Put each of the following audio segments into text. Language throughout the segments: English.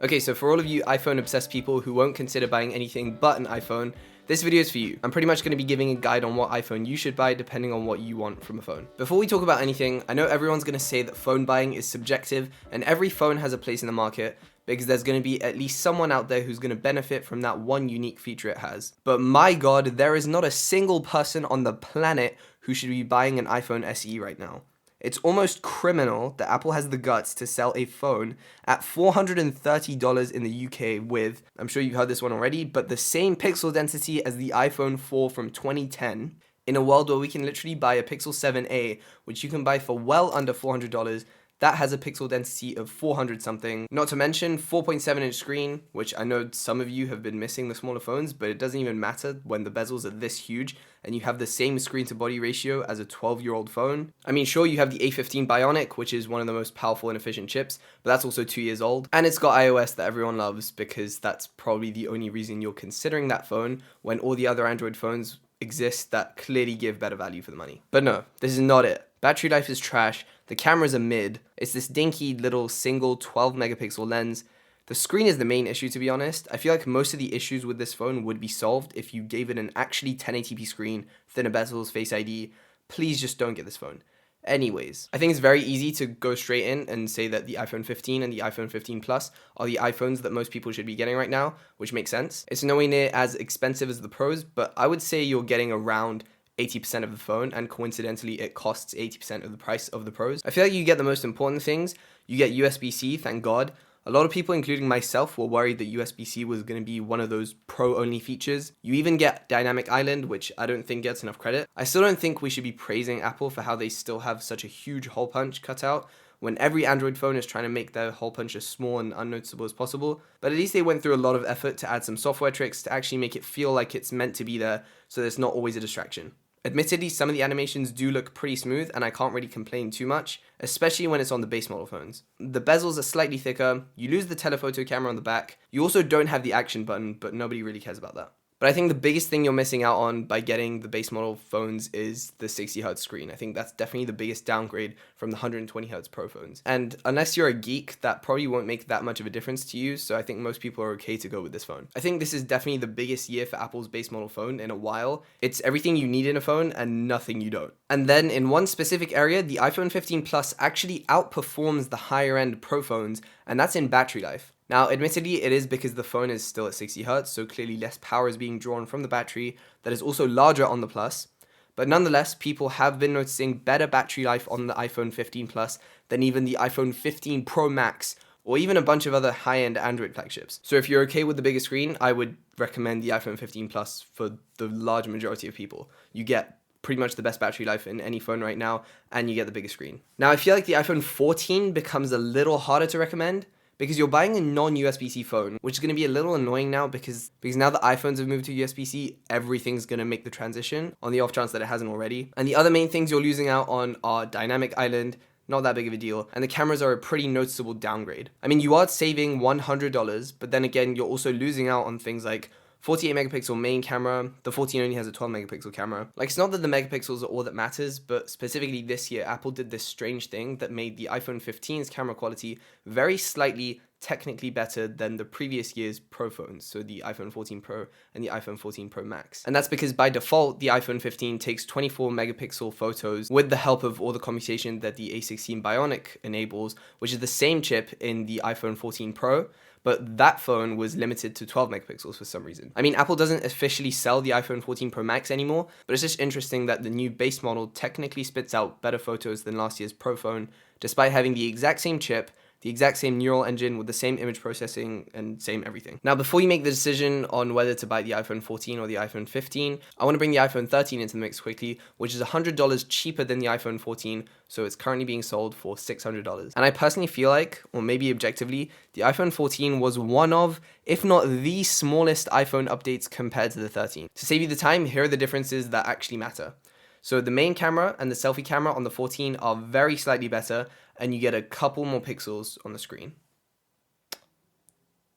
Okay, so for all of you iPhone obsessed people who won't consider buying anything but an iPhone, this video is for you. I'm pretty much going to be giving a guide on what iPhone you should buy depending on what you want from a phone. Before we talk about anything, I know everyone's going to say that phone buying is subjective and every phone has a place in the market because there's going to be at least someone out there who's going to benefit from that one unique feature it has. But my god, there is not a single person on the planet who should be buying an iPhone SE right now. It's almost criminal that Apple has the guts to sell a phone at $430 in the UK with, I'm sure you've heard this one already, but the same pixel density as the iPhone 4 from 2010, in a world where we can literally buy a Pixel 7a, which you can buy for well under $400, that has a pixel density of 400 something. Not to mention 4.7-inch screen, which I know some of you have been missing the smaller phones, but it doesn't even matter when the bezels are this huge and you have the same screen to body ratio as a 12-year-old phone. I mean, sure, you have the A15 Bionic, which is one of the most powerful and efficient chips, but that's also 2 years old. And it's got iOS that everyone loves because that's probably the only reason you're considering that phone when all the other Android phones exist that clearly give better value for the money. But no, this is not it. Battery life is trash, the cameras are mid, it's this dinky little single 12 megapixel lens. The screen is the main issue, to be honest. I feel like most of the issues with this phone would be solved if you gave it an actually 1080p screen, thinner bezels, Face ID. Please just don't get this phone. Anyways, I think it's very easy to go straight in and say that the iPhone 15 and the iPhone 15 Plus are the iPhones that most people should be getting right now, which makes sense. It's nowhere near as expensive as the Pros, but I would say you're getting around 80% of the phone, and coincidentally it costs 80% of the price of the Pros. I feel like you get the most important things. You get USB-C, thank God. A lot of people, including myself, were worried that USB-C was going to be one of those Pro-only features. You even get Dynamic Island, which I don't think gets enough credit. I still don't think we should be praising Apple for how they still have such a huge hole punch cut out when every Android phone is trying to make their hole punch as small and unnoticeable as possible. But at least they went through a lot of effort to add some software tricks to actually make it feel like it's meant to be there, so there's not always a distraction. Admittedly, some of the animations do look pretty smooth and I can't really complain too much, especially when it's on the base model phones. The bezels are slightly thicker, you lose the telephoto camera on the back, you also don't have the action button, but nobody really cares about that. But I think the biggest thing you're missing out on by getting the base model phones is the 60Hz screen. I think that's definitely the biggest downgrade from the 120Hz Pro phones. And unless you're a geek, that probably won't make that much of a difference to you, so I think most people are okay to go with this phone. I think this is definitely the biggest year for Apple's base model phone in a while. It's everything you need in a phone and nothing you don't. And then in one specific area, the iPhone 15 Plus actually outperforms the higher end Pro phones, and that's in battery life. Now, admittedly, it is because the phone is still at 60Hz, so clearly less power is being drawn from the battery that is also larger on the Plus. But nonetheless, people have been noticing better battery life on the iPhone 15 Plus than even the iPhone 15 Pro Max, or even a bunch of other high-end Android flagships. So if you're okay with the bigger screen, I would recommend the iPhone 15 Plus for the large majority of people. You get pretty much the best battery life in any phone right now, and you get the bigger screen. Now, I feel like the iPhone 14 becomes a little harder to recommend, because you're buying a non-USB-C phone, which is going to be a little annoying now because now the iPhones have moved to USB-C, everything's going to make the transition on the off chance that it hasn't already. And the other main things you're losing out on are Dynamic Island, not that big of a deal, and the cameras are a pretty noticeable downgrade. I mean, you are saving $100, but then again, you're also losing out on things like 48 megapixel main camera, the 14 only has a 12 megapixel camera. Like, it's not that the megapixels are all that matters, but specifically this year, Apple did this strange thing that made the iPhone 15's camera quality very slightly technically better than the previous year's Pro phones, so the iPhone 14 Pro and the iPhone 14 Pro Max. And that's because by default, the iPhone 15 takes 24 megapixel photos with the help of all the computation that the A16 Bionic enables, which is the same chip in the iPhone 14 Pro, but that phone was limited to 12 megapixels for some reason. I mean, Apple doesn't officially sell the iPhone 14 Pro Max anymore, but it's just interesting that the new base model technically spits out better photos than last year's Pro phone, despite having the exact same chip, the exact same neural engine with the same image processing and same everything. Now, before you make the decision on whether to buy the iPhone 14 or the iPhone 15, I want to bring the iPhone 13 into the mix quickly, which is $100 cheaper than the iPhone 14, so it's currently being sold for $600. And I personally feel like, or maybe objectively, the iPhone 14 was one of, if not the smallest iPhone updates compared to the 13. To save you the time, here are the differences that actually matter. So the main camera and the selfie camera on the 14 are very slightly better, and you get a couple more pixels on the screen.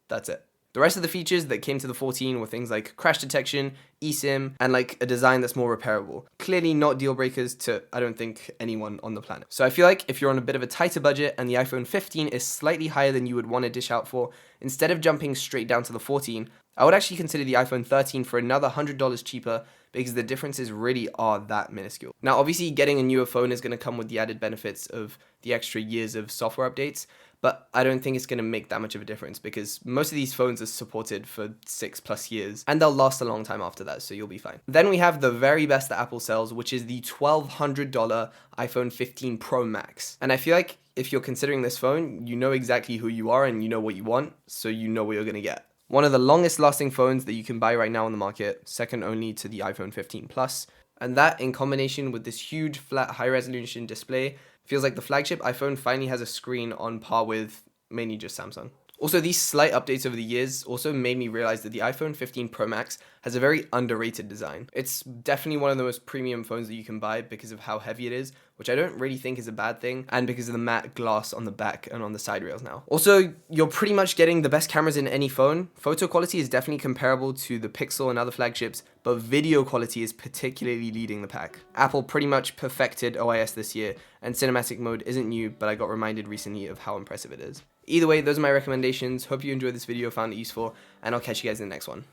That's it. The The rest of the features that came to the 14 were things like crash detection, eSIM, and like a design that's more repairable. Clearly not deal breakers to, I don't think, anyone on the planet. So I feel like if you're on a bit of a tighter budget and the iPhone 15 is slightly higher than you would want to dish out for, instead of jumping straight down to the 14, I would actually consider the iPhone 13 for another $100 cheaper because the differences really are that minuscule. Now, obviously, getting a newer phone is going to come with the added benefits of the extra years of software updates, but I don't think it's going to make that much of a difference because most of these phones are supported for 6+ years and they'll last a long time after that, so you'll be fine. Then we have the very best that Apple sells, which is the $1,200 iPhone 15 Pro Max. And I feel like if you're considering this phone, you know exactly who you are and you know what you want, so you know what you're going to get. One of the longest lasting phones that you can buy right now on the market, second only to the iPhone 15 Plus. And that, in combination with this huge, flat, high-resolution display, feels like the flagship iPhone finally has a screen on par with mainly just Samsung. Also, these slight updates over the years also made me realize that the iPhone 15 Pro Max has a very underrated design. It's definitely one of the most premium phones that you can buy because of how heavy it is, which I don't really think is a bad thing, and because of the matte glass on the back and on the side rails now. Also, you're pretty much getting the best cameras in any phone. Photo quality is definitely comparable to the Pixel and other flagships, but video quality is particularly leading the pack. Apple pretty much perfected OIS this year, and cinematic mode isn't new, but I got reminded recently of how impressive it is. Either way, those are my recommendations. Hope you enjoyed this video, found it useful, and I'll catch you guys in the next one.